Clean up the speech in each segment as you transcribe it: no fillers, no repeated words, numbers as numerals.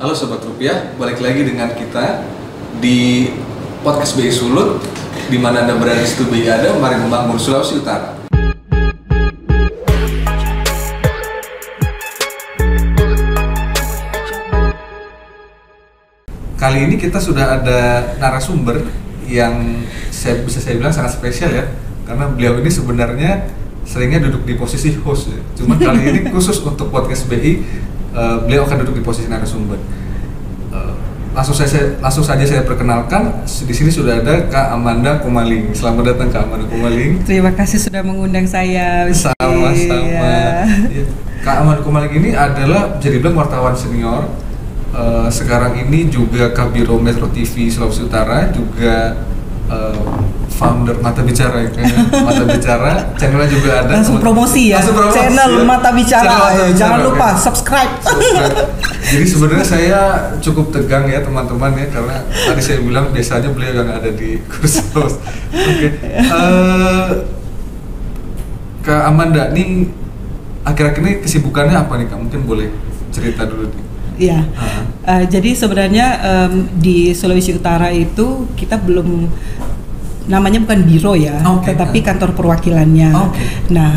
Halo Sobat Rupiah, balik lagi dengan kita di Podcast BI Sulut. Di mana Anda berada di situ BI ada, mari membangun Sulawesi Utara. Kali ini kita sudah ada narasumber yang bisa saya bilang sangat spesial ya. Karena beliau ini sebenarnya seringnya duduk di posisi host ya. Cuma kali ini khusus untuk Podcast BI, beliau akan duduk di posisi narasumber. Langsung saja saya perkenalkan. Di sini sudah ada Kak Amanda Komaling. Selamat datang Kak Amanda Komaling. Terima kasih sudah mengundang saya. Sama-sama. Ya. Kak Amanda Komaling ini adalah jadi bilang wartawan senior. Sekarang ini juga Kabiro Metro TV Sulawesi Utara, juga founder Mata Bicara ya, Mata Bicara, channelnya juga ada. Langsung promosi ya, channel ya. Mata Bicara, jangan lupa subscribe. Jadi sebenarnya saya cukup tegang ya teman-teman ya, karena tadi saya bilang biasanya beliau yang ada di kursi host. Oke. Kak Amanda, nih akhir-akhir ini kesibukannya apa nih Kak? Mungkin boleh cerita dulu nih. Iya, jadi sebenarnya di Sulawesi Utara itu kita belum, namanya bukan biro ya, tetapi kantor perwakilannya. Nah,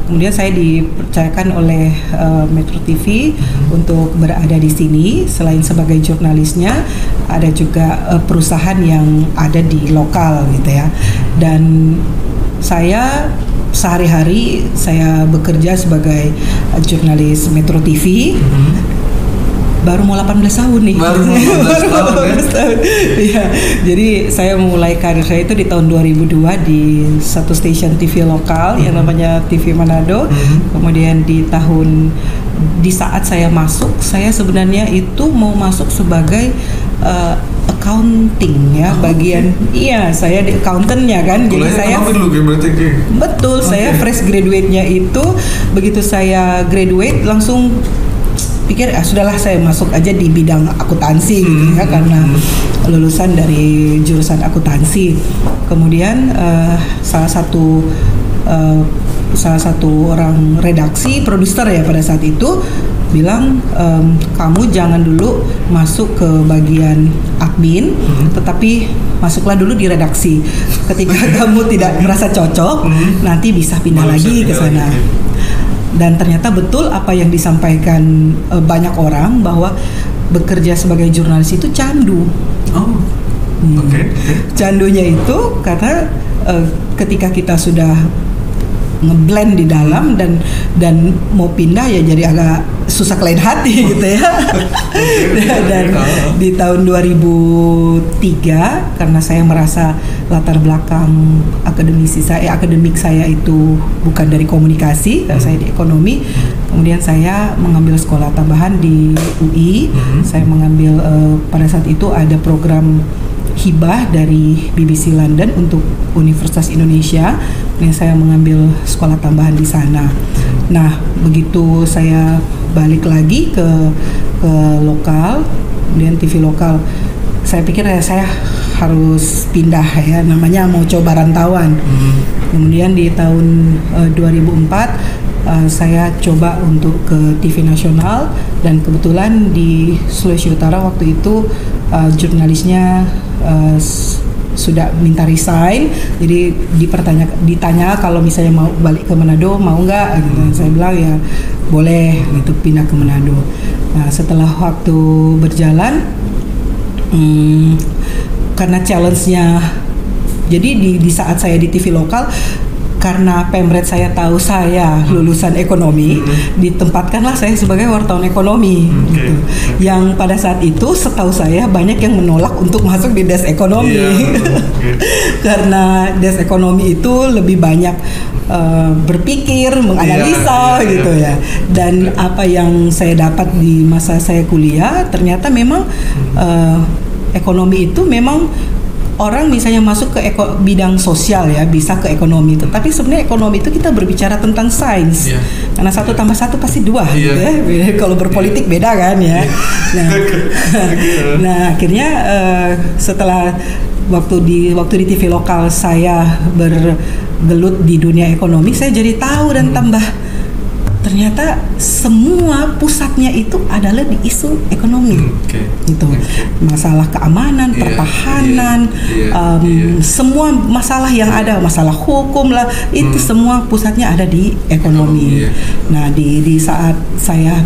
kemudian saya dipercayakan oleh Metro TV untuk berada di sini. Selain sebagai jurnalisnya, ada juga perusahaan yang ada di lokal gitu ya. Dan saya sehari-hari saya bekerja sebagai jurnalis Metro TV. Baru mau 18 tahun nih. Baru 18 tahun ya. Jadi saya memulai karir saya itu di tahun 2002 di satu stasiun TV lokal yang namanya TV Manado. Kemudian di saat saya masuk, saya sebenarnya itu mau masuk sebagai accounting ya, bagian saya di accountant-nya kan. Jadi saya betul, saya fresh graduate-nya itu, begitu saya graduate langsung pikir sudahlah saya masuk aja di bidang akuntansi gitu ya, karena lulusan dari jurusan akuntansi. Kemudian salah satu orang redaksi, produser ya pada saat itu bilang, kamu jangan dulu masuk ke bagian admin, tetapi masuklah dulu di redaksi. Ketika kamu tidak merasa cocok, nanti bisa pindah lagi ke sana. Dan ternyata betul apa yang disampaikan banyak orang, bahwa bekerja sebagai jurnalis itu candu. Candunya itu karena ketika kita sudah ngeblend di dalam dan mau pindah ya jadi agak susah kelain hati gitu ya. Dan di tahun 2003 karena saya merasa latar belakang akademik saya itu bukan dari komunikasi, saya di ekonomi. Kemudian saya mengambil sekolah tambahan di UI. Saya mengambil pada saat itu ada program hibah dari BBC London untuk Universitas Indonesia. Kemudian saya mengambil sekolah tambahan di sana. Nah, begitu saya balik lagi ke lokal, kemudian TV lokal, saya pikir saya harus pindah ya, namanya mau coba rantauan. Kemudian di tahun 2004 saya coba untuk ke TV nasional, dan kebetulan di Sulawesi Utara waktu itu jurnalisnya sudah minta resign, jadi ditanya kalau misalnya mau balik ke Manado mau nggak gitu. Saya bilang ya boleh gitu, pindah ke Manado. Nah, setelah waktu berjalan, karena challenge-nya, jadi di saat saya di TV lokal, karena pemret saya tahu saya lulusan ekonomi, ditempatkanlah saya sebagai wartawan ekonomi gitu. Yang pada saat itu setahu saya banyak yang menolak untuk masuk di desk ekonomi. Karena desk ekonomi itu lebih banyak berpikir, menganalisa gitu ya. Dan apa yang saya dapat di masa saya kuliah, ternyata memang ekonomi itu memang orang misalnya masuk ke bidang sosial ya, bisa ke ekonomi, tetapi sebenarnya ekonomi itu kita berbicara tentang sains, karena 1 tambah 1 pasti 2 gitu ya. Kalau berpolitik beda kan ya. Nah akhirnya setelah waktu di TV lokal saya bergelut di dunia ekonomi, saya jadi tahu dan tambah ternyata semua pusatnya itu adalah di isu ekonomi. Gitu. Masalah keamanan, pertahanan, semua masalah yang ada, masalah hukum lah, itu semua pusatnya ada di ekonomi. Nah, di saat saya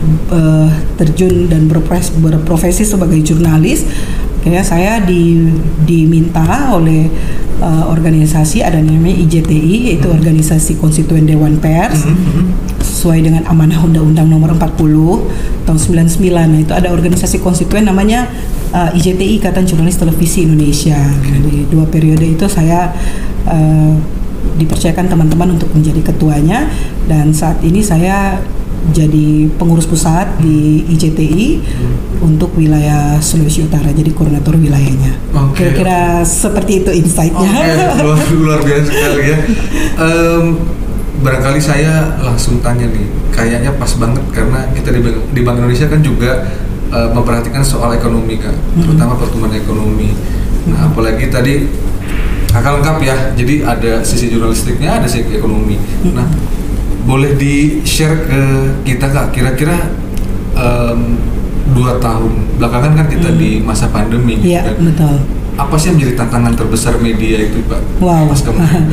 terjun dan berprofesi sebagai jurnalis, kayak saya diminta oleh organisasi, ada namanya IJTI, yaitu Organisasi Konstituen Dewan Pers, sesuai dengan amanah Undang-Undang Nomor 40 tahun 99. Nah, itu ada organisasi konstituen namanya IJTI, Ikatan Jurnalis Televisi Indonesia. Di 2 periode itu saya dipercayakan teman-teman untuk menjadi ketuanya, dan saat ini saya jadi pengurus pusat di IJTI untuk wilayah Sulawesi Utara, jadi koordinator wilayahnya. Kira-kira seperti itu insight-nya. Luar biasa sekali ya. Barangkali saya langsung tanya nih, kayaknya pas banget karena kita di Bank Indonesia kan juga memperhatikan soal ekonomi Kak, terutama pertumbuhan ekonomi. Nah, apalagi tadi Kakak lengkap ya, jadi ada sisi jurnalistiknya, ada sisi ekonomi. Nah, boleh di-share ke kita Kak, kira-kira 2 tahun belakangan kan kita di masa pandemi gitu kan? Betul. Apa sih yang menjadi tantangan terbesar media itu Pak? Pas kemarin?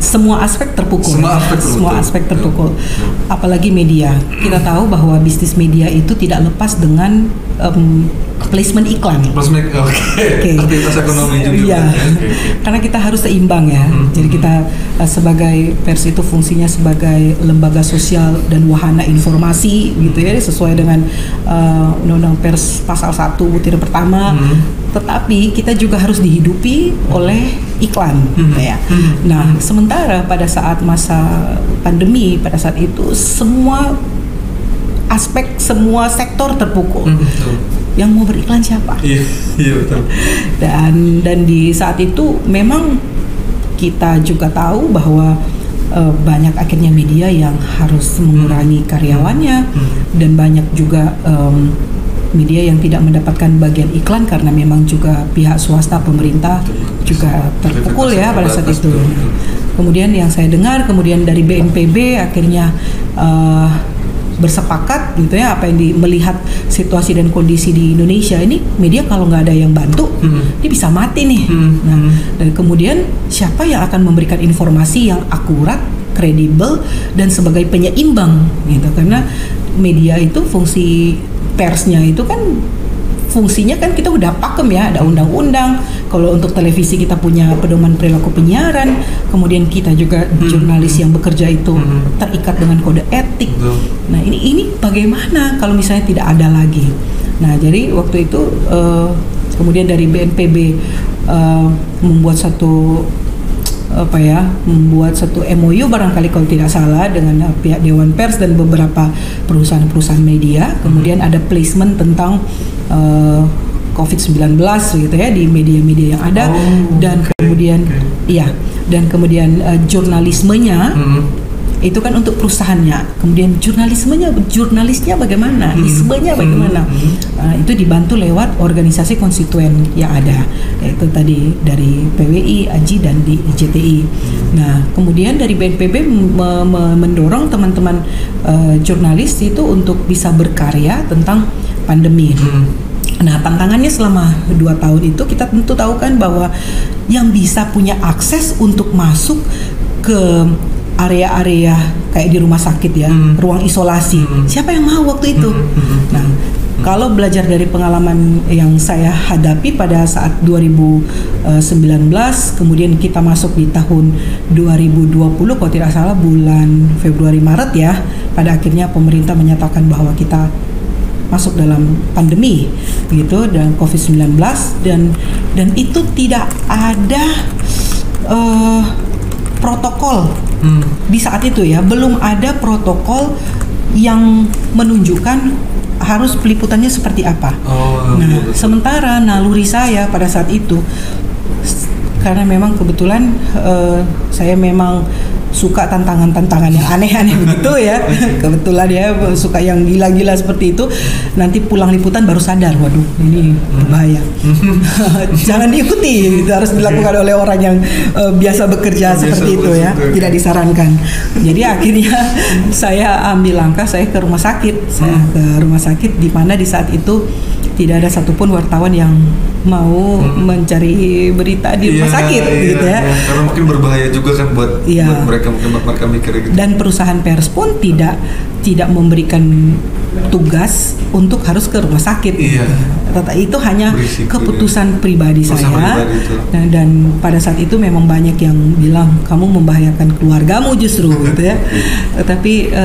Semua aspek terpukul. Semua aspek terpukul. Apalagi media. Kita tahu bahwa bisnis media itu tidak lepas dengan placement iklan. Aktivitas ekonomi juga. Karena kita harus seimbang ya. Jadi kita sebagai pers itu fungsinya sebagai lembaga sosial dan wahana informasi gitu ya, sesuai dengan Undang-Undang Pers pasal 1 butir pertama. Tetapi kita juga harus dihidupi oleh iklan, ya. Nah, sementara pada saat masa pandemi, pada saat itu semua aspek, semua sektor terpukul. Yang mau beriklan siapa? Iya betul. Dan di saat itu memang kita juga tahu bahwa banyak akhirnya media yang harus mengurangi karyawannya, dan banyak juga media yang tidak mendapatkan bagian iklan karena memang juga pihak swasta, pemerintah juga terpukul ya pada saat itu. Kemudian yang saya dengar, kemudian dari BNPB akhirnya bersepakat gitu ya, apa yang melihat situasi dan kondisi di Indonesia ini, media kalau nggak ada yang bantu, dia bisa mati nih. Nah, dan kemudian siapa yang akan memberikan informasi yang akurat, kredibel, dan sebagai penyeimbang gitu, karena media itu fungsi persnya itu kan fungsinya kan kita udah pakem ya, ada undang-undang. Kalau untuk televisi kita punya pedoman perilaku penyiaran, kemudian kita juga jurnalis yang bekerja itu terikat dengan kode etik. Nah, ini bagaimana kalau misalnya tidak ada lagi? Nah, jadi waktu itu kemudian dari BNPB membuat satu MOU barangkali kalau tidak salah dengan pihak Dewan Pers dan beberapa perusahaan-perusahaan media. Kemudian ada placement tentang COVID-19 gitu ya di media-media yang ada, dan kemudian jurnalismenya itu kan untuk perusahaannya. Kemudian jurnalisnya bagaimana, ismenya bagaimana, itu dibantu lewat organisasi konstituen yang ada, yaitu tadi dari PWI, AJI, dan di IJTI. Nah, kemudian dari BNPB mendorong teman-teman jurnalis itu untuk bisa berkarya tentang pandemi. Nah, tantangannya selama 2 tahun itu kita tentu tahu kan bahwa yang bisa punya akses untuk masuk ke area-area kayak di rumah sakit ya, ruang isolasi. Siapa yang mau waktu itu? Nah, kalau belajar dari pengalaman yang saya hadapi pada saat 2019, kemudian kita masuk di tahun 2020, kalau tidak salah bulan Februari Maret ya, pada akhirnya pemerintah menyatakan bahwa kita masuk dalam pandemi gitu, dan COVID-19, dan itu tidak ada protokol di saat itu ya, belum ada protokol yang menunjukkan harus peliputannya seperti apa. Sementara naluri saya pada saat itu, karena memang kebetulan saya memang suka tantangan-tantangan yang aneh-aneh begitu ya. Kebetulan ya suka yang gila-gila seperti itu. Nanti pulang liputan baru sadar, waduh ini berbahaya. Jangan diikuti, itu harus dilakukan oleh orang yang biasa bekerja seperti itu ya. Tidak disarankan. Jadi akhirnya saya ambil langkah, saya ke rumah sakit. Saya ke rumah sakit di mana di saat itu tidak ada satupun wartawan yang mau mencari berita di rumah sakit gitu ya. Karena mungkin berbahaya juga kan buat mereka, mungkin mereka mikir gitu. Dan perusahaan pers pun tidak memberikan tugas untuk harus ke rumah sakit. Itu hanya keputusan pribadi saya. Dan pada saat itu memang banyak yang bilang kamu membahayakan keluargamu justru gitu ya. Tetapi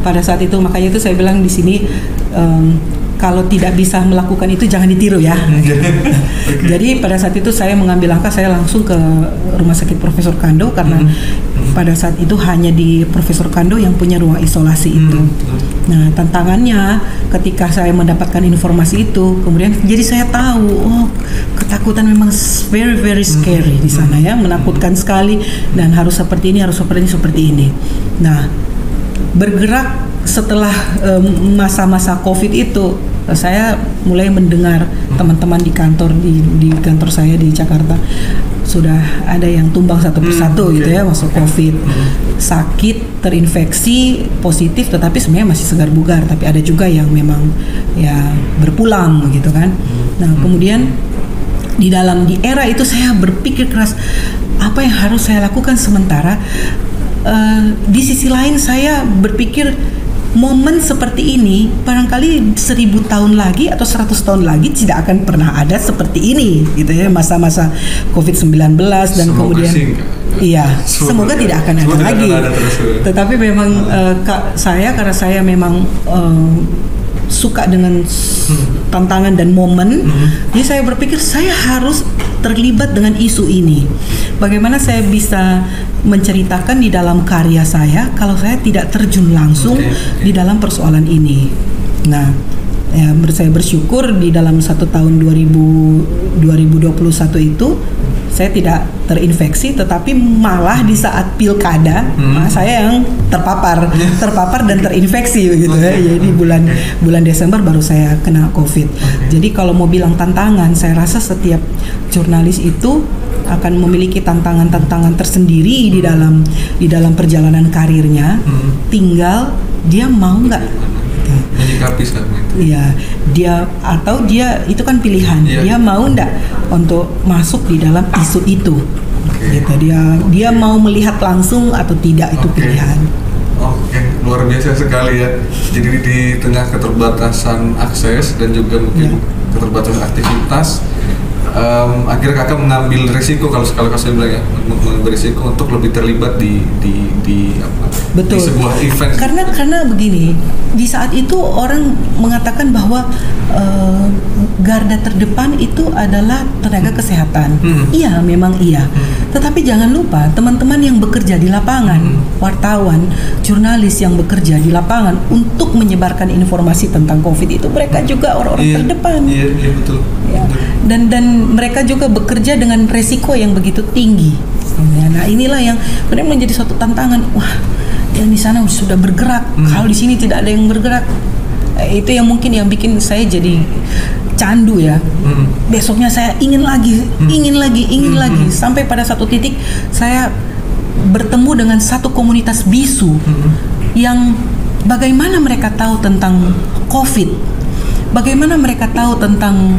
pada saat itu makanya itu saya bilang di sini kalau tidak bisa melakukan itu jangan ditiru ya. Jadi pada saat itu saya mengambil langkah, saya langsung ke Rumah Sakit Profesor Kando karena pada saat itu hanya di Profesor Kando yang punya ruang isolasi itu. Nah, tantangannya ketika saya mendapatkan informasi itu, kemudian jadi saya tahu, ketakutan memang very very scary di sana ya, menakutkan sekali dan harus seperti ini, harus seperti ini. Nah, bergerak setelah masa-masa COVID itu, saya mulai mendengar teman-teman di kantor di kantor saya di Jakarta sudah ada yang tumbang satu persatu gitu ya, masuk COVID, sakit, terinfeksi, positif, tetapi sebenarnya masih segar bugar, tapi ada juga yang memang ya berpulang gitu kan. Nah kemudian di era itu saya berpikir keras apa yang harus saya lakukan, sementara di sisi lain saya berpikir momen seperti ini barangkali 1000 tahun lagi atau 100 tahun lagi tidak akan pernah ada seperti ini gitu ya, masa-masa COVID-19 dan kemudian semoga tidak akan ada lagi. Tetapi memang karena saya memang suka dengan tantangan dan momen, jadi saya berpikir saya harus terlibat dengan isu ini. Bagaimana saya bisa menceritakan di dalam karya saya kalau saya tidak terjun langsung di dalam persoalan ini. Nah, saya bersyukur di dalam 1 tahun 2021 itu saya tidak terinfeksi, tetapi malah di saat pilkada saya yang terpapar dan terinfeksi begitu ya. Jadi bulan Desember baru saya kena COVID. Jadi kalau mau bilang tantangan, saya rasa setiap jurnalis itu akan memiliki tantangan-tantangan tersendiri di dalam perjalanan karirnya. Tinggal dia mau nggak menyikapi sekarang itu. Iya, dia itu kan pilihan. Dia mau nggak untuk masuk di dalam isu itu. Gitu. Dia mau melihat langsung atau tidak, itu pilihan. Luar biasa sekali ya. Jadi di tengah keterbatasan akses dan juga mungkin keterbatasan aktivitas, akhirnya kakak mengambil risiko, kalau saya bilang ya, mengambil risiko untuk lebih terlibat di sebuah event. Karena begini, di saat itu orang mengatakan bahwa garda terdepan itu adalah tenaga kesehatan. Iya, memang iya. Tetapi jangan lupa teman-teman yang bekerja di lapangan, wartawan, jurnalis yang bekerja di lapangan untuk menyebarkan informasi tentang COVID itu, mereka juga orang-orang terdepan. Iya, betul. Ya. Dan mereka juga bekerja dengan resiko yang begitu tinggi. Nah, inilah yang benar menjadi suatu tantangan. Wah, yang di sana sudah bergerak, kalau di sini tidak ada yang bergerak. Itu yang mungkin yang bikin saya jadi candu ya. Besoknya saya ingin lagi, sampai pada satu titik saya bertemu dengan satu komunitas bisu yang bagaimana mereka tahu tentang COVID, bagaimana mereka tahu tentang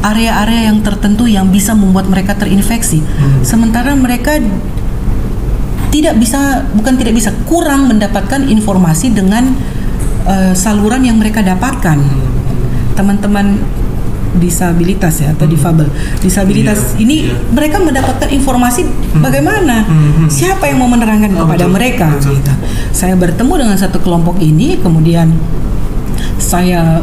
area-area yang tertentu yang bisa membuat mereka terinfeksi, sementara mereka kurang mendapatkan informasi dengan saluran yang mereka dapatkan. Teman-teman disabilitas ya, atau disabilitas ini mereka mendapatkan informasi bagaimana, siapa yang mau menerangkan kepada mereka. Saya bertemu dengan satu kelompok ini, kemudian saya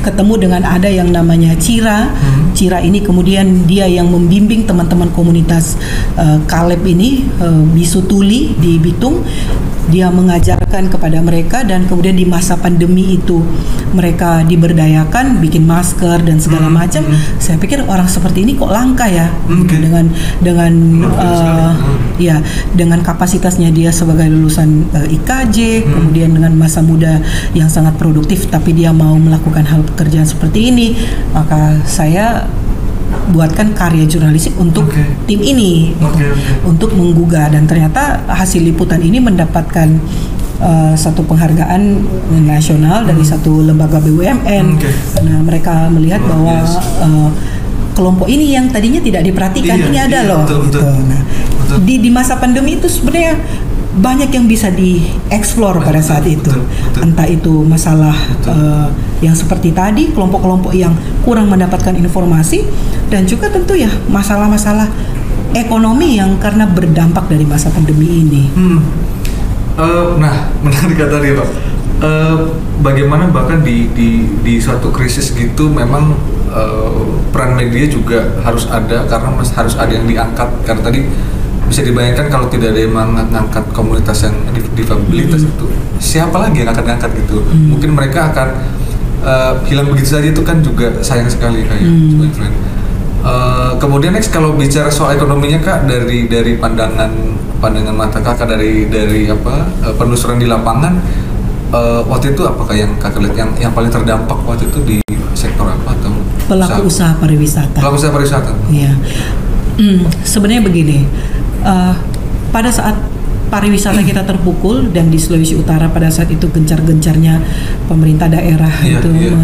ketemu dengan ada yang namanya Cira. Cira ini kemudian dia yang membimbing teman-teman komunitas Kaleb ini, bisu tuli di Bitung. Dia mengajarkan kepada mereka, dan kemudian di masa pandemi itu mereka diberdayakan bikin masker dan segala macam. Saya pikir orang seperti ini kok langka ya, dengan ya dengan kapasitasnya dia sebagai lulusan IKJ, kemudian dengan masa muda yang sangat produktif, tapi dia mau melakukan hal pekerjaan seperti ini, maka saya buatkan karya jurnalistik untuk tim ini, untuk menggugah, dan ternyata hasil liputan ini mendapatkan satu penghargaan nasional dari satu lembaga BUMN. Nah, mereka melihat bahwa kelompok ini yang tadinya tidak diperhatikan ini ada loh. Gitu. Nah, di masa pandemi itu sebenarnya banyak yang bisa dieksplor pada saat itu. Entah itu masalah yang seperti tadi, kelompok-kelompok yang kurang mendapatkan informasi, dan juga tentu ya masalah-masalah ekonomi yang karena berdampak dari masa pandemi ini. Nah, menarik kata dia, Pak. Bagaimana bahkan di suatu krisis gitu memang peran media juga harus ada, karena harus ada yang diangkat, karena tadi bisa dibayangkan kalau tidak ada yang mengangkat komunitas yang difabilitas itu, siapa lagi yang akan diangkat gitu? Mungkin mereka akan hilang begitu saja, itu kan juga sayang sekali kayak sebagai friend. Kemudian next, kalau bicara soal ekonominya Kak, dari pandangan mata Kakak, dari penelusuran di lapangan, waktu itu apakah yang Kakak lihat yang paling terdampak waktu itu di sektor apa, atau pelaku usaha pariwisata? Pelaku usaha pariwisata. Iya. Sebenarnya begini, pada saat pariwisata kita terpukul, dan di Sulawesi Utara pada saat itu gencar-gencarnya pemerintah daerah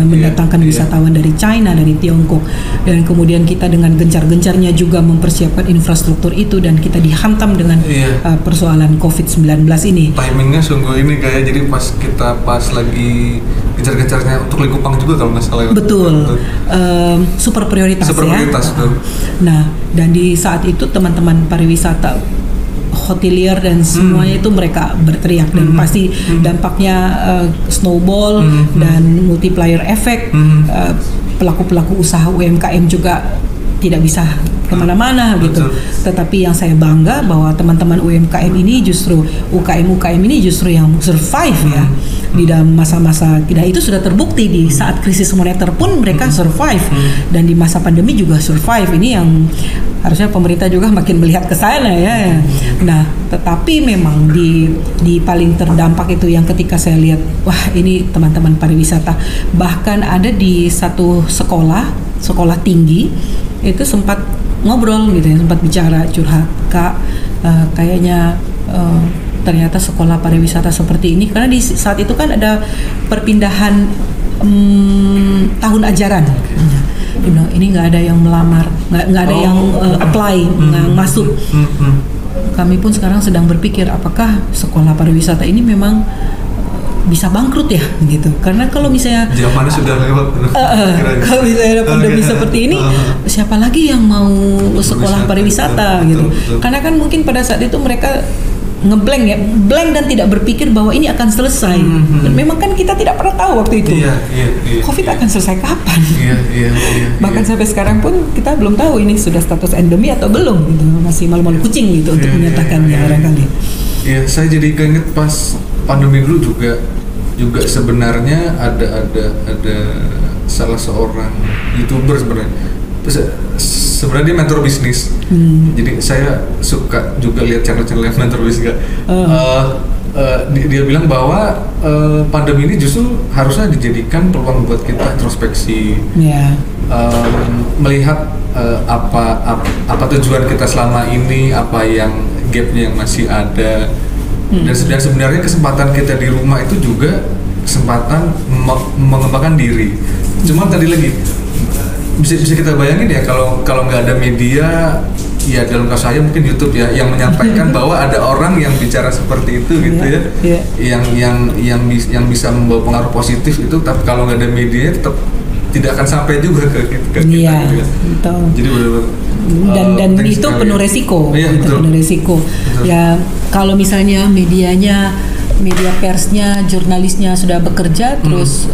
mendatangkan wisatawan dari China, dari Tiongkok, dan kemudian kita dengan gencar-gencarnya juga mempersiapkan infrastruktur itu, dan kita dihantam dengan persoalan COVID-19 ini. Timingnya sungguh ini kayak, jadi pas lagi gencar-gencarnya untuk Likupang juga kalau nggak salah. Betul. Super prioritas ya. Nah, dan di saat itu teman-teman pariwisata, hotelier dan semuanya itu mereka berteriak, dan pasti dampaknya snowball dan multiplier effect. Pelaku-pelaku usaha UMKM juga tidak bisa kemana-mana gitu. Tetapi yang saya bangga bahwa teman-teman UMKM ini justru UKM ini justru yang survive ya di dalam masa-masa, dan itu sudah terbukti di saat krisis moneter pun mereka survive, dan di masa pandemi juga survive. Ini yang harusnya pemerintah juga makin melihat ke sana ya. Nah, tetapi memang di paling terdampak itu yang ketika saya lihat, wah ini teman-teman pariwisata, bahkan ada di satu sekolah tinggi itu sempat ngobrol gitu ya, sempat bicara, curhat, Kak, kayaknya ternyata sekolah pariwisata seperti ini, karena di saat itu kan ada perpindahan tahun ajaran. Ini nggak ada yang melamar, nggak ada yang apply, nggak masuk. Kami pun sekarang sedang berpikir apakah sekolah pariwisata ini memang bisa bangkrut ya gitu, karena kalau misalnya zamannya sudah lewat. Kalau misalnya ada pandemi seperti ini, siapa lagi yang mau sekolah pariwisata gitu? Karena kan mungkin pada saat itu mereka blank dan tidak berpikir bahwa ini akan selesai. Dan memang kan kita tidak pernah tahu waktu itu COVID akan selesai kapan. Bahkan sampai sekarang pun kita belum tahu ini sudah status endemi atau belum gitu. Masih malu-malu kucing gitu untuk menyatakannya barangkali. Iya, saya jadi keinget pas pandemi dulu juga sebenarnya ada salah seorang YouTuber sebenarnya dia mentor bisnis. Jadi saya suka juga lihat channel-channel yang mentor bisnis. Dia bilang bahwa pandemi ini justru harusnya dijadikan peluang buat kita introspeksi, melihat apa tujuan kita selama ini, apa yang gapnya yang masih ada. Dan sebenarnya kesempatan kita di rumah itu juga kesempatan mengembangkan diri. Cuma tadi lagi bisa kita bayangin ya, kalau nggak ada media, ya dalam kasus saya mungkin YouTube ya, yang menyampaikan bahwa ada orang yang bicara seperti itu gitu yang bisa membawa pengaruh positif itu, tapi kalau nggak ada media tetap tidak akan sampai juga ke kita gitu ya. Betul. Jadi benar-benar dan itu penuh resiko, penuh resiko. Ya kalau misalnya media persnya, jurnalisnya sudah bekerja, terus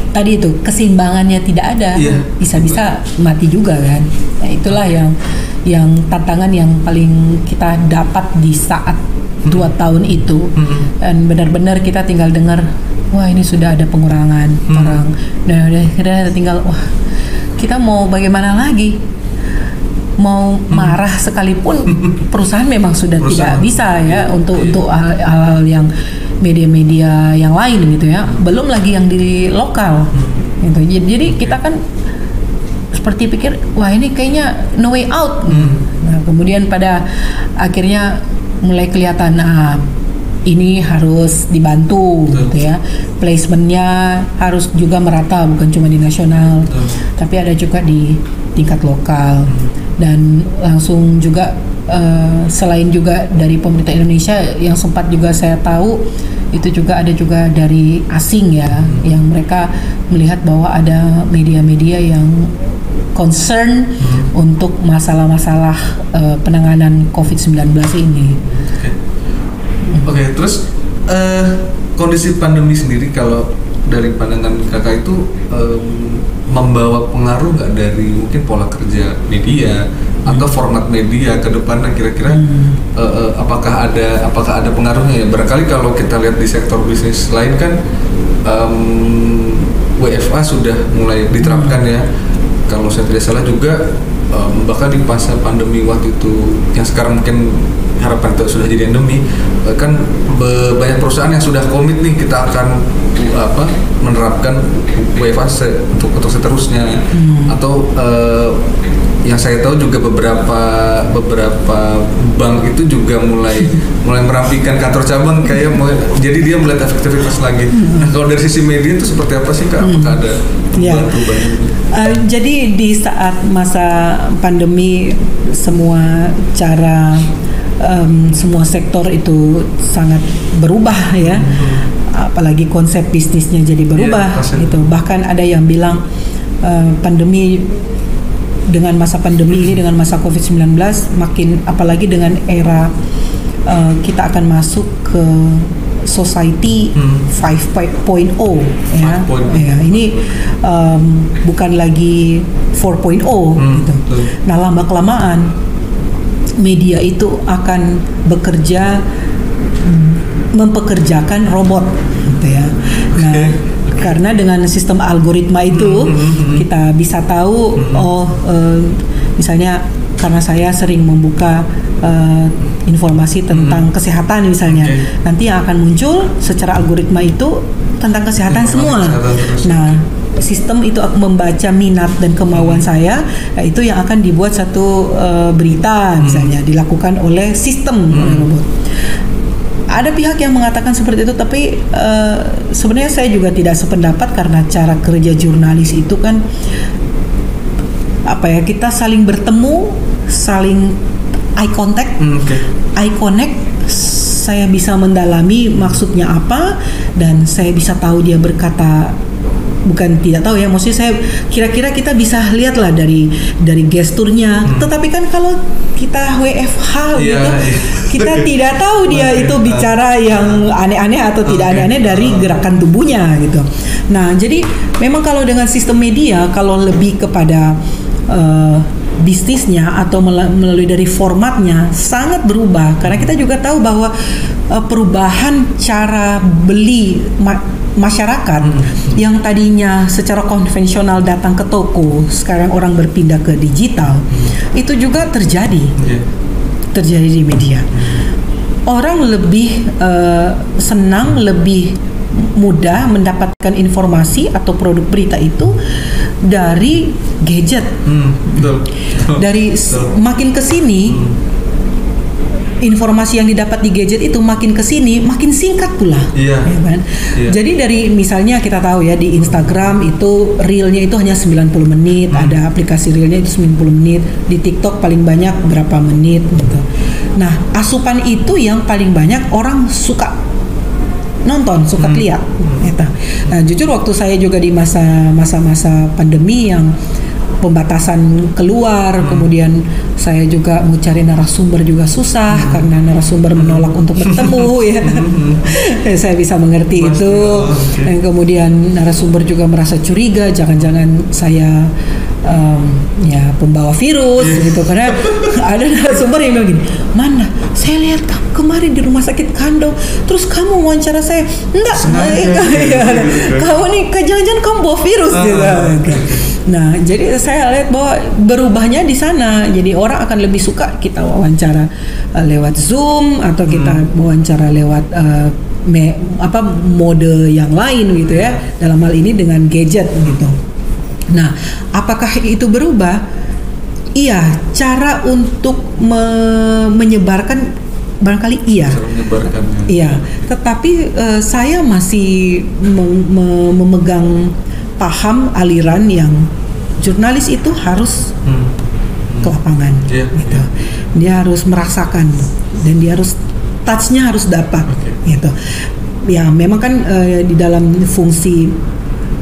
tadi itu keseimbangannya tidak ada, bisa-bisa mati juga kan. Nah, itulah yang tantangan yang paling kita dapat di saat 2 tahun itu. Dan benar-benar kita tinggal dengar, wah ini sudah ada pengurangan orang. Nah, kita tinggal, wah kita mau bagaimana lagi? mau marah sekalipun perusahaan memang sudah tidak bisa ya untuk hal-hal yang media-media yang lain gitu ya, belum lagi yang di lokal gitu. Jadi kita kan seperti pikir wah ini kayaknya no way out. Nah, kemudian pada akhirnya mulai kelihatan ini harus dibantu gitu ya, placementnya harus juga merata, bukan cuma di nasional tapi ada juga di tingkat lokal. Dan langsung juga selain juga dari pemerintah Indonesia yang sempat juga saya tahu itu juga ada juga dari asing ya, yang mereka melihat bahwa ada media-media yang concern untuk masalah-masalah penanganan COVID-19 ini. Oke, terus kondisi pandemi sendiri kalau dari pandangan kakak itu membawa pengaruh nggak dari mungkin pola kerja media atau format media ke depan, dan kira-kira apakah ada pengaruhnya ya? Barangkali kalau kita lihat di sektor bisnis lain kan WFA sudah mulai diterapkan ya. Kalau saya tidak salah juga bahkan di masa pandemi waktu itu yang sekarang mungkin harapan itu sudah jadi endemi, kan banyak perusahaan yang sudah komit nih kita akan menerapkan WFH untuk seterusnya. Atau yang saya tahu juga beberapa bank itu juga mulai merapikan kantor cabang kayak jadi dia melihat efektivitas lagi. Nah, kalau dari sisi media itu seperti apa sih Kak? Apakah ada perubahan? Jadi di saat masa pandemi semua cara semua sektor itu sangat berubah ya, apalagi konsep bisnisnya jadi berubah gitu. Bahkan ada yang bilang dengan masa pandemi ini, dengan masa COVID-19 makin, apalagi dengan era kita akan masuk ke society 5.0 ya. Ya, ini bukan lagi 4.0 gitu. Nah, lama kelamaan media itu akan mempekerjakan robot gitu ya. Nah, karena dengan sistem algoritma itu kita bisa tahu misalnya karena saya sering membuka informasi tentang kesehatan misalnya, nanti yang akan muncul secara algoritma itu tentang kesehatan semua. Nah, sistem itu membaca minat dan kemauan saya, itu yang akan dibuat satu berita misalnya dilakukan oleh sistem robot. Ada pihak yang mengatakan seperti itu, tapi sebenarnya saya juga tidak sependapat, karena cara kerja jurnalis itu kan kita saling bertemu, saling eye contact, eye connect. Saya bisa mendalami maksudnya apa, dan saya bisa tahu dia berkata, bukan tidak tahu ya, maksudnya saya kira-kira kita bisa lihatlah dari gesturnya. Tetapi kan kalau kita WFH gitu, kita tidak tahu dia itu bicara yang aneh-aneh atau tidak aneh-aneh dari gerakan tubuhnya gitu. Nah, jadi memang kalau dengan sistem media, kalau lebih kepada bisnisnya atau melalui dari formatnya sangat berubah, karena kita juga tahu bahwa perubahan cara beli masyarakat yang tadinya secara konvensional datang ke toko, sekarang orang berpindah ke digital, itu juga terjadi di media. Orang lebih senang, lebih mudah mendapatkan informasi atau produk berita itu dari gadget. Makin ke sini informasi yang didapat di gadget itu makin kesini makin singkat pula, ya kan? Jadi dari misalnya kita tahu ya di Instagram itu reelnya itu hanya 90 menit, ada aplikasi reelnya itu 90 menit, di TikTok paling banyak berapa menit gitu. Nah, asupan itu yang paling banyak orang suka nonton, suka lihat. Nah, jujur waktu saya juga di masa pandemi yang pembatasan keluar, kemudian saya juga mau cari narasumber juga susah karena narasumber menolak untuk bertemu ya. Saya bisa mengerti itu. Dan kemudian narasumber juga merasa curiga, jangan-jangan saya pembawa virus gitu, karena ada narasumber yang bilang gini, "Mana? Saya lihat kamu kemarin di rumah sakit kandung, terus kamu wawancara saya." "Enggak, kamu nih jangan-jangan kamu bawa virus gitu." Nah, jadi saya lihat bahwa berubahnya di sana. Jadi orang akan lebih suka kita wawancara lewat Zoom atau kita wawancara lewat mode yang lain gitu ya. Dalam hal ini dengan gadget gitu. Nah, apakah itu berubah? Iya, cara untuk menyebarkan barangkali iya. Cara menyebarkannya. Iya, tetapi saya masih memegang paham aliran yang jurnalis itu harus ke lapangan, gitu. Dia harus merasakan dan dia harus touch-nya harus dapat, gitu. Ya, memang kan di dalam fungsi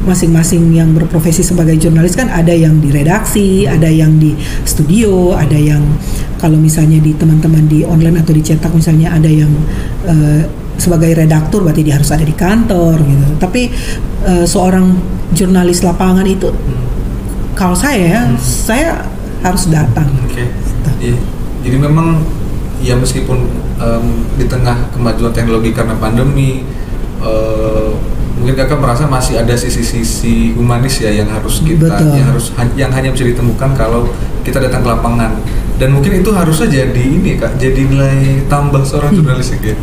masing-masing yang berprofesi sebagai jurnalis kan ada yang di redaksi, ada yang di studio, ada yang kalau misalnya di teman-teman di online atau dicetak misalnya ada yang sebagai redaktur berarti dia harus ada di kantor gitu. Tapi seorang jurnalis lapangan itu kalau saya harus datang. Iya. Jadi memang ya meskipun di tengah kemajuan teknologi karena pandemi mungkin kakak merasa masih ada sisi-sisi humanis ya yang harus kita yang hanya bisa ditemukan kalau kita datang ke lapangan, dan mungkin itu harusnya jadi ini kak, jadi nilai tambah seorang jurnalis ya,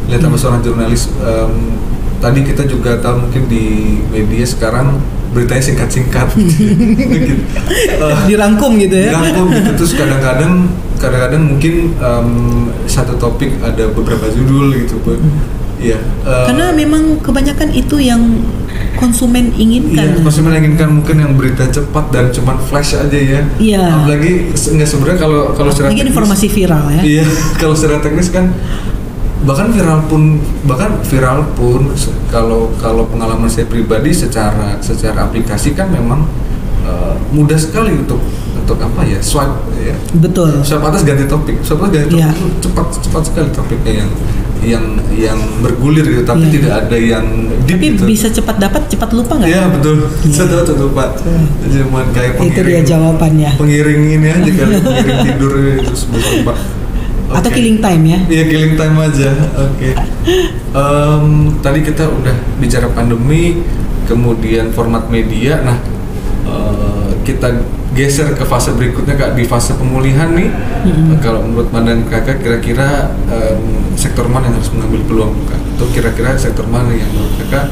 nilai tambah seorang jurnalis. Tadi kita juga tahu mungkin di media sekarang beritanya singkat-singkat gitu. Dirangkum gitu ya, dirangkum gitu, terus kadang-kadang mungkin satu topik ada beberapa judul gitu. Iya. Karena memang kebanyakan itu yang konsumen inginkan. Iya, konsumen inginkan mungkin yang berita cepat dan cuman flash aja ya. Iya. Apalagi nggak sebenarnya kalau secara teknis, informasi viral ya. Iya, kalau secara teknis kan bahkan viral pun kalau pengalaman saya pribadi secara aplikasi kan memang mudah sekali untuk apa ya, swipe ya. Betul. Swipe atas ganti topik, itu cepat sekali topiknya yang bergulir gitu, tapi tidak ada yang deep. Tapi gitu. Bisa cepat dapat, cepat lupa nggak? Iya betul, cepat lupa. Cuman kayak pengiring. Itu dia jawabannya. Pengiring ini aja kali, pengiring tidur itu sebelum lupa. Atau killing time ya? Iya, killing time aja. Oke. Tadi kita udah bicara pandemi, kemudian format media. Nah, kita geser ke fase berikutnya kak, di fase pemulihan nih. Kalau menurut pandangan kakak, kira-kira sektor mana yang harus mengambil peluang kak? Atau kira-kira sektor mana yang menurut kakak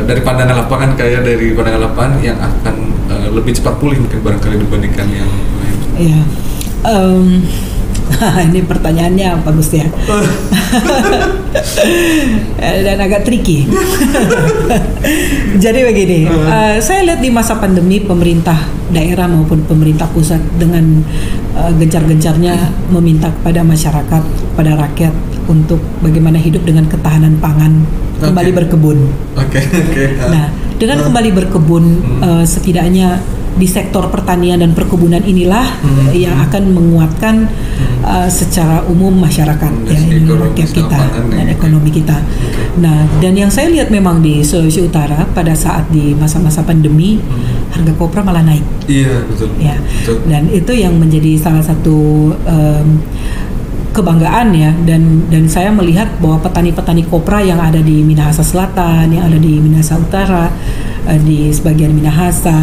dari pandangan lapangan yang akan lebih cepat pulih mungkin barangkali dibandingkan yang lain? Iya. Ini pertanyaannya bagus ya. Dan agak tricky. Jadi begini, saya lihat di masa pandemi pemerintah daerah maupun pemerintah pusat dengan gencar-gencarnya meminta kepada masyarakat, pada rakyat untuk bagaimana hidup dengan ketahanan pangan, kembali berkebun. Nah, dengan kembali berkebun, setidaknya di sektor pertanian dan perkebunan inilah yang akan menguatkan secara umum masyarakat ya, rakyat kita dan ekonomi kita. Nah, dan yang saya lihat memang di Sulawesi Utara pada saat di masa-masa pandemi harga kopra malah naik. Iya, betul. Ya. Betul. Dan itu yang menjadi salah satu kebanggaan ya, dan saya melihat bahwa petani-petani kopra yang ada di Minahasa Selatan, yang ada di Minahasa Utara, di sebagian Minahasa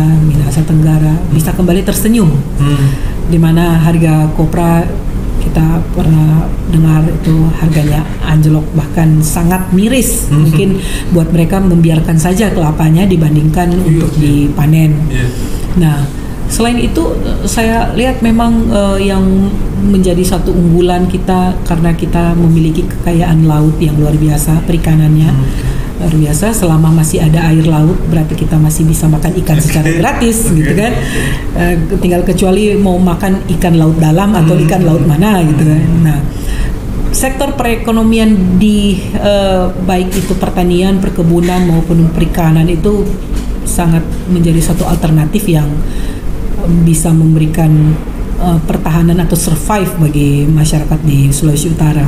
Tenggara bisa kembali tersenyum. Di mana harga kopra kita pernah dengar itu harganya anjlok, bahkan sangat miris. Mungkin buat mereka membiarkan saja kelapanya dibandingkan untuk dipanen. Nah, selain itu saya lihat memang yang menjadi satu unggulan kita karena kita memiliki kekayaan laut yang luar biasa, perikanannya luar biasa. Selama masih ada air laut berarti kita masih bisa makan ikan secara gratis gitu kan. Tinggal kecuali mau makan ikan laut dalam atau ikan laut mana gitu kan. Nah, sektor perekonomian di baik itu pertanian, perkebunan maupun perikanan itu sangat menjadi satu alternatif yang bisa memberikan pertahanan atau survive bagi masyarakat di Sulawesi Utara.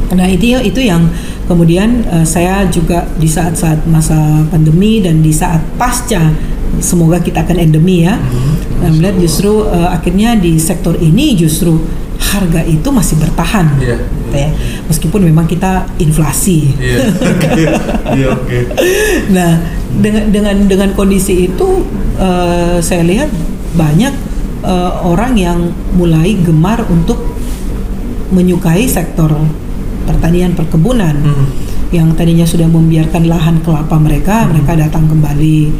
Nah, itu yang kemudian saya juga di saat-saat masa pandemi dan di saat pasca, semoga kita akan endemi ya, melihat justru akhirnya di sektor ini justru harga itu masih bertahan, ya. Meskipun memang kita inflasi. Nah, dengan kondisi itu saya lihat banyak orang yang mulai gemar untuk menyukai sektor pertanian perkebunan. Yang tadinya sudah membiarkan lahan kelapa mereka datang kembali.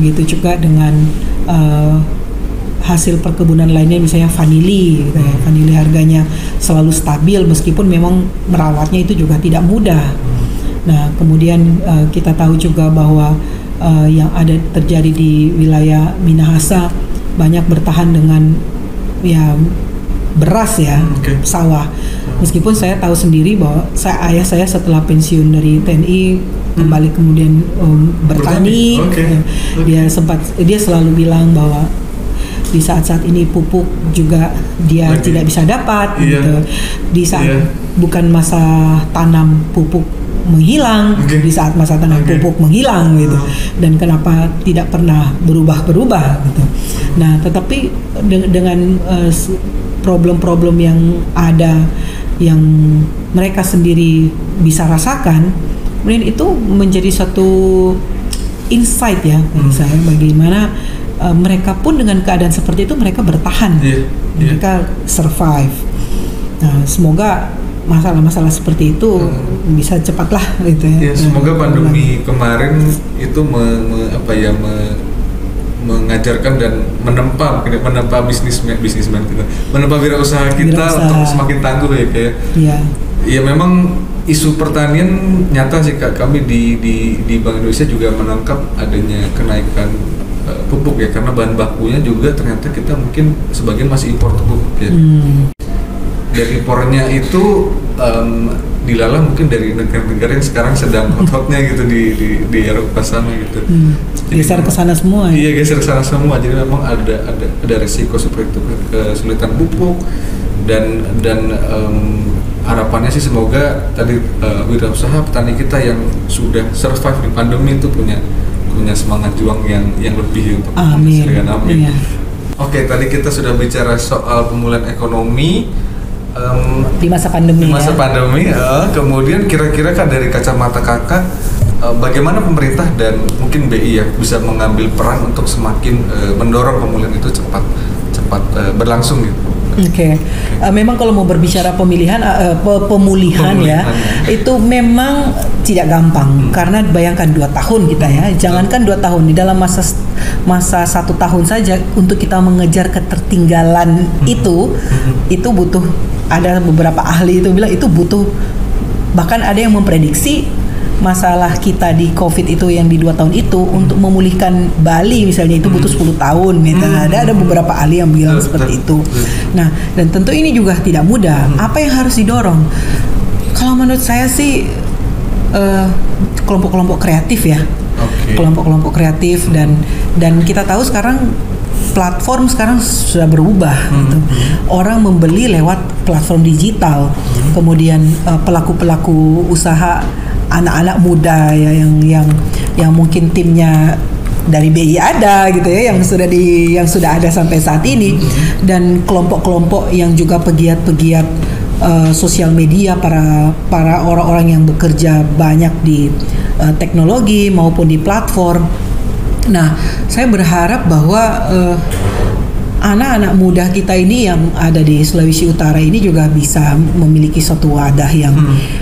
Begitu juga dengan hasil perkebunan lainnya, misalnya vanili gitu ya. Vanili harganya selalu stabil meskipun memang merawatnya itu juga tidak mudah. Nah, kemudian kita tahu juga bahwa yang ada terjadi di wilayah Minahasa banyak bertahan dengan ya beras ya, sawah. Meskipun saya tahu sendiri bahwa ayah saya setelah pensiun dari TNI kembali kemudian bertani. Dia selalu bilang bahwa di saat-saat ini pupuk juga dia tidak bisa dapat gitu. Di saat bukan masa tanam pupuk menghilang, di saat masa tanam pupuk menghilang gitu. Dan kenapa tidak pernah berubah gitu. Nah, tetapi dengan problem-problem yang ada yang mereka sendiri bisa rasakan, kemudian itu menjadi satu insight ya bagi saya, bagaimana mereka pun dengan keadaan seperti itu mereka bertahan, mereka survive. Nah, semoga masalah-masalah seperti itu bisa cepatlah gitu ya. Semoga pandemi kemarin itu mengajarkan dan menempa bisnismen kita, menempa wirausaha kita untuk semakin tangguh ya kayak. Ya memang isu pertanian nyata sih Kak, kami di Bank Indonesia juga menangkap adanya kenaikan pupuk ya, karena bahan bakunya juga ternyata kita mungkin sebagian masih impor pupuk ya. Dan impornya itu dilalah mungkin dari negara-negara yang sekarang sedang hot-hotnya gitu di Eropa sana gitu. Geser ke sana semua. Iya, geser ke sana semua. Jadi memang ada risiko seperti itu, kesulitan pupuk dan harapannya sih semoga tadi wirausaha petani kita yang sudah survive di pandemi itu punya semangat juang yang lebih untuk menyelesaikan. Amin. Iya. Oke, tadi kita sudah bicara soal pemulihan ekonomi di masa pandemi. Kemudian kira-kira kan dari kacamata Kakak, bagaimana pemerintah dan mungkin BI ya bisa mengambil peran untuk semakin mendorong pemulihan itu cepat berlangsung gitu. Memang kalau mau berbicara pemulihan ya, itu memang tidak gampang karena bayangkan 2 tahun kita ya, jangankan 2 tahun, di dalam masa 1 tahun saja untuk kita mengejar ketertinggalan itu butuh, ada beberapa ahli itu bilang itu butuh, bahkan ada yang memprediksi masalah kita di COVID itu yang di 2 tahun itu untuk memulihkan Bali misalnya itu butuh 10 tahun gitu. Ada beberapa ahli yang bilang seperti itu. Nah, dan tentu ini juga tidak mudah. Apa yang harus didorong? Kalau menurut saya sih kelompok-kelompok kreatif ya. Kelompok-kelompok kreatif dan kita tahu sekarang platform sekarang sudah berubah gitu. Orang membeli lewat platform digital. Kemudian pelaku-pelaku usaha anak-anak muda ya yang mungkin timnya dari BI ada gitu ya, yang sudah ada sampai saat ini, dan kelompok-kelompok yang juga pegiat-pegiat sosial media, para orang-orang yang bekerja banyak di teknologi maupun di platform. Nah, saya berharap bahwa anak-anak muda kita ini yang ada di Sulawesi Utara ini juga bisa memiliki suatu wadah yang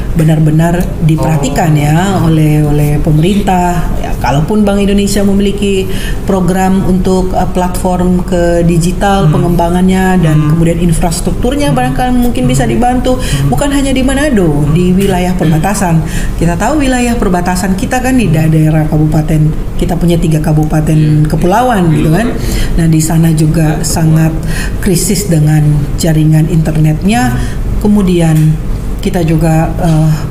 benar-benar diperhatikan ya oleh pemerintah. Ya, kalaupun Bank Indonesia memiliki program untuk platform ke digital, pengembangannya dan kemudian infrastrukturnya barangkali mungkin bisa dibantu. Bukan hanya di Manado, di wilayah perbatasan. Kita tahu wilayah perbatasan kita kan di daerah kabupaten, kita punya 3 kabupaten kepulauan gitu kan. Nah, di sana juga sangat krisis dengan jaringan internetnya. Kemudian kita juga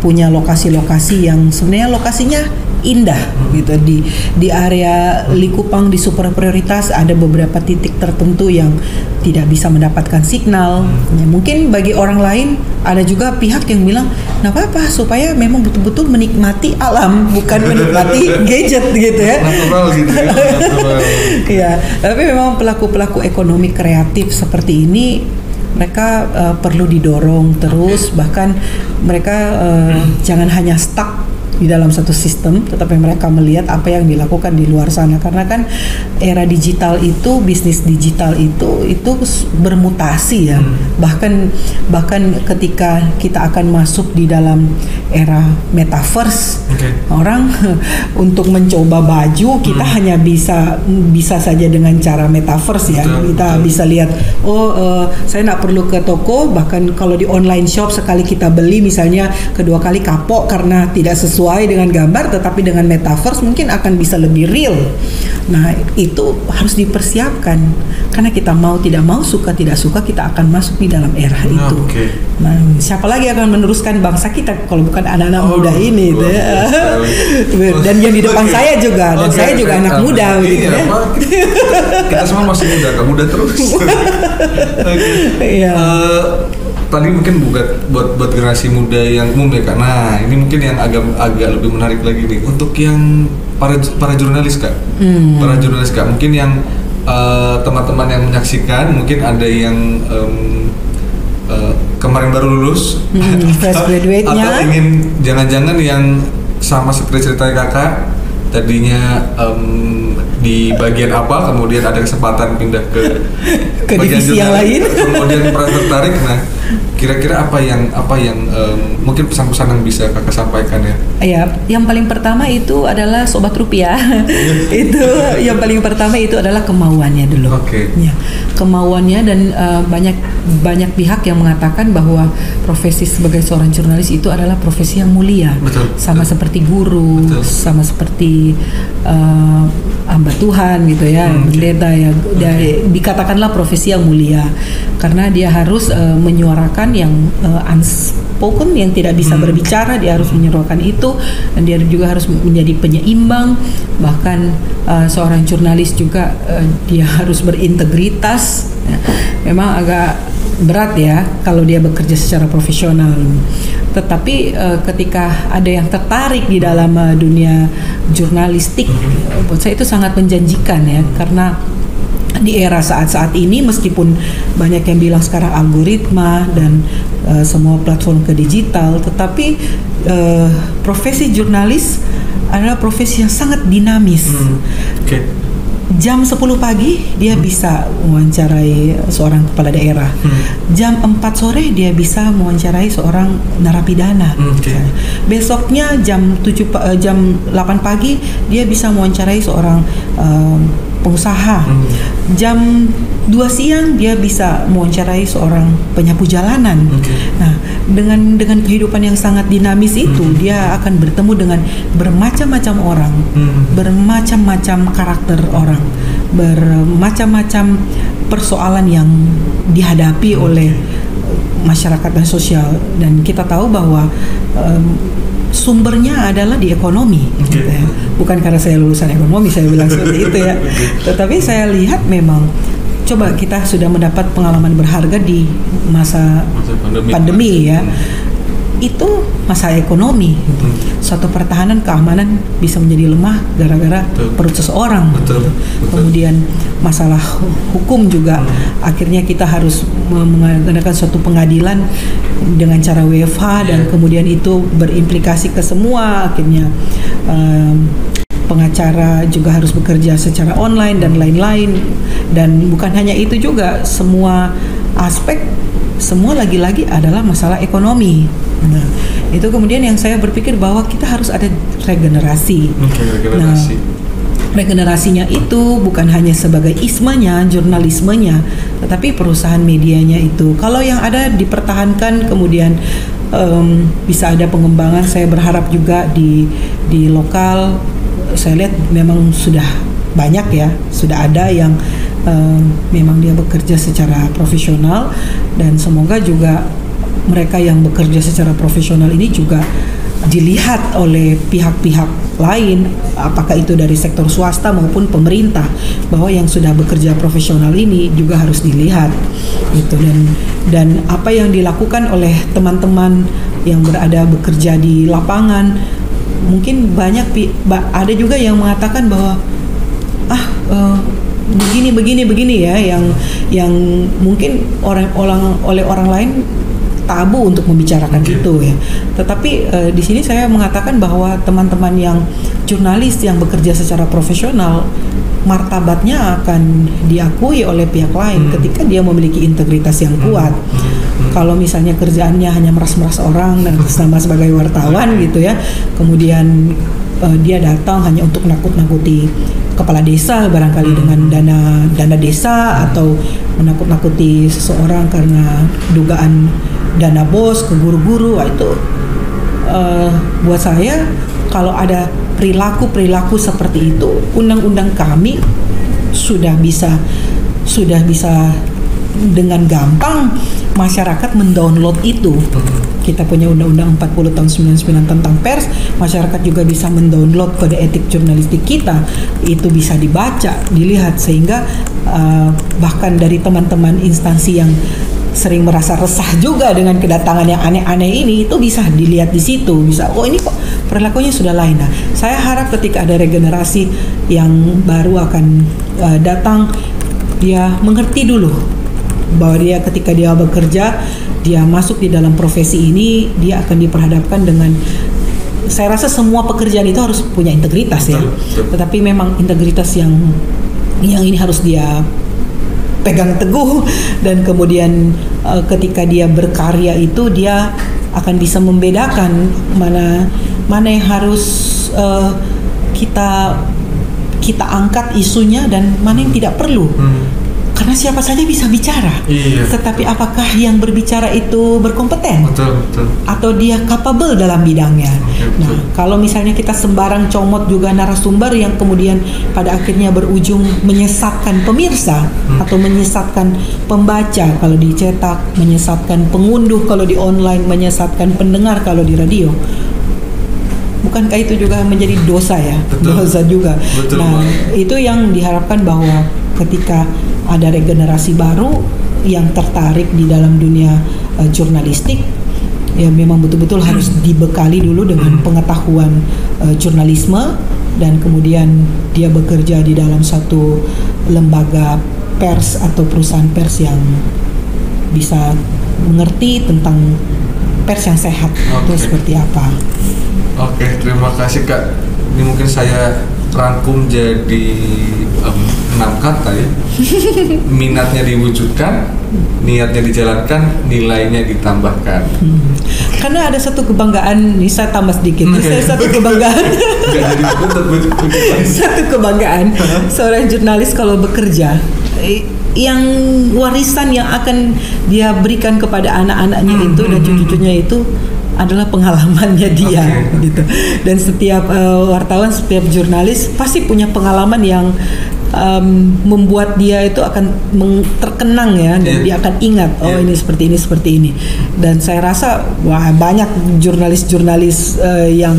punya lokasi-lokasi yang sebenarnya lokasinya indah gitu, di area Likupang di super prioritas ada beberapa titik tertentu yang tidak bisa mendapatkan signal. Ya, mungkin bagi orang lain ada juga pihak yang bilang, "Nah, apa supaya memang betul-betul menikmati alam, bukan menikmati gadget gitu ya." Natural gitu ya. Ya, tapi memang pelaku-pelaku ekonomi kreatif seperti ini mereka perlu didorong terus, bahkan mereka jangan hanya stuck di dalam satu sistem, tetapi mereka melihat apa yang dilakukan di luar sana. Karena kan era digital itu, bisnis digital itu bermutasi ya. Bahkan ketika kita akan masuk di dalam era metaverse, orang untuk mencoba baju kita hanya bisa saja dengan cara metaverse ya. Kita bisa lihat, saya nggak perlu ke toko, bahkan kalau di online shop sekali kita beli misalnya, kedua kali kapok karena tidak sesuai dengan gambar, tetapi dengan metaverse mungkin akan bisa lebih real. Nah, itu harus dipersiapkan karena kita mau tidak mau, suka tidak suka, kita akan masuk di dalam era itu. Nah, siapa lagi akan meneruskan bangsa kita kalau bukan anak-anak muda ini? Dan yang di depan saya juga, dan saya juga anak muda gitu ya. Kita semua masih muda, kamu muda terus. Tadi mungkin buat generasi muda yang umum ya Kak. Nah, ini mungkin yang agak lebih menarik lagi nih untuk yang para jurnalis Kak. Para jurnalis Kak, mungkin yang teman-teman yang menyaksikan, mungkin ada yang kemarin baru lulus fresh graduate-nya, atau ingin jangan-jangan yang sama seperti ceritanya Kakak, tadinya di bagian apa, kemudian ada kesempatan pindah ke divisi yang lain, kemudian pernah tertarik. Nah, kira-kira apa yang mungkin pesan-pesan yang bisa Kakak sampaikan ya? Ya, yang paling pertama itu adalah sobat rupiah. Itu yang paling pertama itu adalah kemauannya dulu. Ya, kemauannya, dan banyak pihak yang mengatakan bahwa profesi sebagai seorang jurnalis itu adalah profesi yang mulia. Sama seperti guru, sama seperti hamba Tuhan gitu ya, pendeta ya. Dikatakanlah profesi yang mulia karena dia harus menyuarakan yang unspoken, yang tidak bisa berbicara, dia harus menyuarakan itu, dan dia juga harus menjadi penyeimbang. Bahkan seorang jurnalis juga dia harus berintegritas. Memang agak berat ya kalau dia bekerja secara profesional. Tetapi ketika ada yang tertarik di dalam dunia jurnalistik, buat saya itu sangat menjanjikan ya, karena di era saat ini meskipun banyak yang bilang sekarang algoritma dan semua platform ke digital, tetapi profesi jurnalis adalah profesi yang sangat dinamis. Jam 10 pagi dia bisa mewawancarai seorang kepala daerah. Jam 4 sore dia bisa mewawancarai seorang narapidana. Besoknya jam 8 pagi dia bisa mewawancarai seorang pengusaha. Jam 2 siang dia bisa mewawancarai seorang penyapu jalanan. Nah, dengan kehidupan yang sangat dinamis itu, dia akan bertemu dengan bermacam-macam orang, bermacam-macam karakter orang, bermacam-macam persoalan yang dihadapi oleh masyarakat dan sosial. Dan kita tahu bahwa sumbernya adalah di ekonomi, gitu ya. Bukan karena saya lulusan ekonomi saya bilang seperti itu ya, tetapi saya lihat memang, coba kita sudah mendapat pengalaman berharga di masa pandemi ya. Itu masa ekonomi. Suatu pertahanan keamanan bisa menjadi lemah gara-gara perut seseorang. Kemudian masalah hukum juga, akhirnya kita harus mengadakan suatu pengadilan dengan cara WFH, dan kemudian itu berimplikasi ke semua. Akhirnya pengacara juga harus bekerja secara online dan lain-lain. Dan bukan hanya itu juga, semua aspek, semua lagi-lagi adalah masalah ekonomi. Nah, itu kemudian yang saya berpikir bahwa kita harus ada regenerasi. Nah, regenerasinya itu bukan hanya sebagai ismanya, jurnalismenya, tetapi perusahaan medianya itu. Kalau yang ada dipertahankan, kemudian bisa ada pengembangan. Saya berharap juga di lokal, saya lihat memang sudah banyak ya, sudah ada yang memang dia bekerja secara profesional, dan semoga juga mereka yang bekerja secara profesional ini juga dilihat oleh pihak-pihak lain, apakah itu dari sektor swasta maupun pemerintah, bahwa yang sudah bekerja profesional ini juga harus dilihat gitu. Dan apa yang dilakukan oleh teman-teman yang bekerja di lapangan, mungkin banyak ada juga yang mengatakan bahwa begini ya, yang mungkin oleh orang lain tabu untuk membicarakan itu ya. Tetapi di sini saya mengatakan bahwa teman-teman yang jurnalis yang bekerja secara profesional, martabatnya akan diakui oleh pihak lain ketika dia memiliki integritas yang kuat. Kalau misalnya kerjaannya hanya meras-meras orang dan atas nama sebagai wartawan gitu ya, kemudian dia datang hanya untuk nakut-nakuti kepala desa barangkali dengan dana desa, atau menakut-nakuti seseorang karena dugaan dana bos ke guru-guru, itu buat saya kalau ada perilaku seperti itu, undang-undang kami sudah bisa dengan gampang masyarakat mendownload itu. Kita punya Undang-Undang 40 tahun 99 tentang pers, masyarakat juga bisa mendownload kode etik jurnalistik kita, itu bisa dibaca, dilihat, sehingga bahkan dari teman-teman instansi yang sering merasa resah juga dengan kedatangan yang aneh-aneh ini, itu bisa dilihat di situ, bisa, oh ini kok perilakunya sudah lain. Nah, saya harap ketika ada regenerasi yang baru akan datang, dia mengerti dulu bahwa dia ketika dia bekerja, dia masuk di dalam profesi ini, dia akan diperhadapkan dengan, saya rasa semua pekerjaan itu harus punya integritas ya. Tetapi memang integritas yang ini harus dia pegang teguh, dan kemudian ketika dia berkarya itu dia akan bisa membedakan mana yang harus kita angkat isunya dan mana yang tidak perlu. Karena siapa saja bisa bicara, tetapi apakah yang berbicara itu berkompeten? Betul. Atau dia capable dalam bidangnya? Nah, kalau misalnya kita sembarang comot juga narasumber yang kemudian pada akhirnya berujung menyesatkan pemirsa atau menyesatkan pembaca kalau dicetak, menyesatkan pengunduh kalau di online, menyesatkan pendengar kalau di radio, bukankah itu juga menjadi dosa ya? Dosa juga. Nah, itu yang diharapkan bahwa ketika ada regenerasi baru yang tertarik di dalam dunia jurnalistik, ya memang betul-betul harus dibekali dulu dengan pengetahuan jurnalisme, dan kemudian dia bekerja di dalam satu lembaga pers atau perusahaan pers yang bisa mengerti tentang pers yang sehat itu seperti apa. Oke, terima kasih Kak. Ini mungkin saya rangkum jadi 6 kata ya. Minatnya diwujudkan, niatnya dijalankan, nilainya ditambahkan. Karena ada satu kebanggaan, nih saya tambah sedikit. Satu kebanggaan. Satu kebanggaan seorang jurnalis kalau bekerja, yang warisan yang akan dia berikan kepada anak-anaknya itu dan cucu-cucunya itu adalah pengalamannya dia, gitu. Dan setiap wartawan, setiap jurnalis pasti punya pengalaman yang membuat dia itu akan terkenang ya, dan dia akan ingat, ini seperti ini. Dan saya rasa banyak jurnalis-jurnalis yang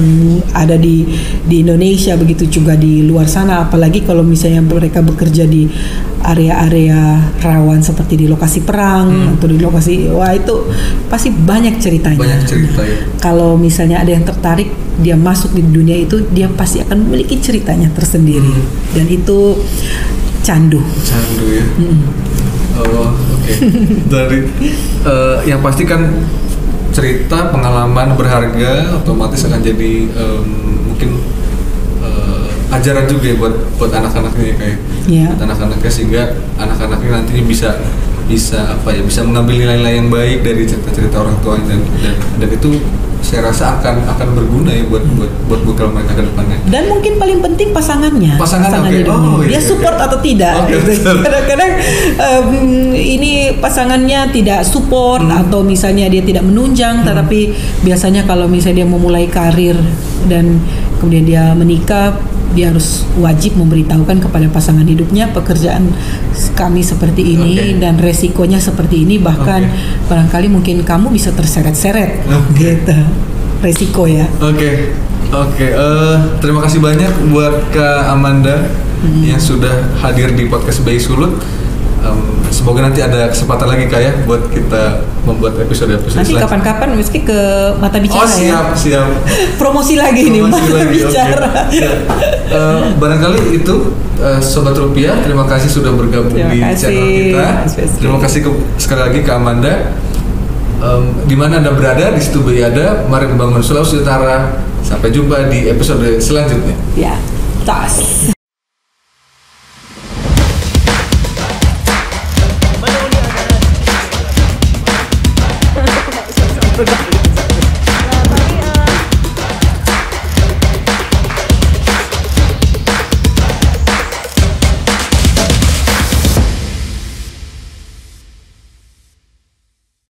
ada di Indonesia, begitu juga di luar sana, apalagi kalau misalnya mereka bekerja di area-area rawan seperti di lokasi perang atau di lokasi, itu pasti banyak ceritanya. Banyak cerita ya. Kalau misalnya ada yang tertarik, dia masuk di dunia itu, dia pasti akan memiliki ceritanya tersendiri, dan itu candu ya. Oke. Dari yang pasti kan cerita pengalaman berharga otomatis akan jadi mungkin ajaran juga ya buat anak-anaknya kayak buat anak-anaknya, sehingga anak-anaknya nantinya bisa mengambil nilai-nilai yang baik dari cerita-cerita orang tuanya, dan itu saya rasa akan berguna ya buat bekal mereka ke depannya. Dan mungkin paling penting pasangan hidupnya. Dia support atau tidak. Kadang-kadang ini pasangannya tidak support atau misalnya dia tidak menunjang, tetapi biasanya kalau misalnya dia memulai karir dan kemudian dia menikah, dia harus wajib memberitahukan kepada pasangan hidupnya, pekerjaan kami seperti ini dan resikonya seperti ini, bahkan barangkali mungkin kamu bisa terseret-seret gitu resiko ya. Terima kasih banyak buat Kak Amanda yang sudah hadir di podcast Bayi Sulut. Semoga nanti ada kesempatan lagi Kak ya buat kita membuat episode nanti kapan-kapan meski ke Mata Bicara. Siap. Promosi lagi nih Mata Bicara. Barangkali itu Sobat Rupiah, terima kasih sudah bergabung di channel kita. Terima kasih sekali lagi Kak Amanda. di mana Anda berada, di situ BI ada. Mari membangun Sulawesi Utara. Sampai jumpa di episode selanjutnya. Ya, tas.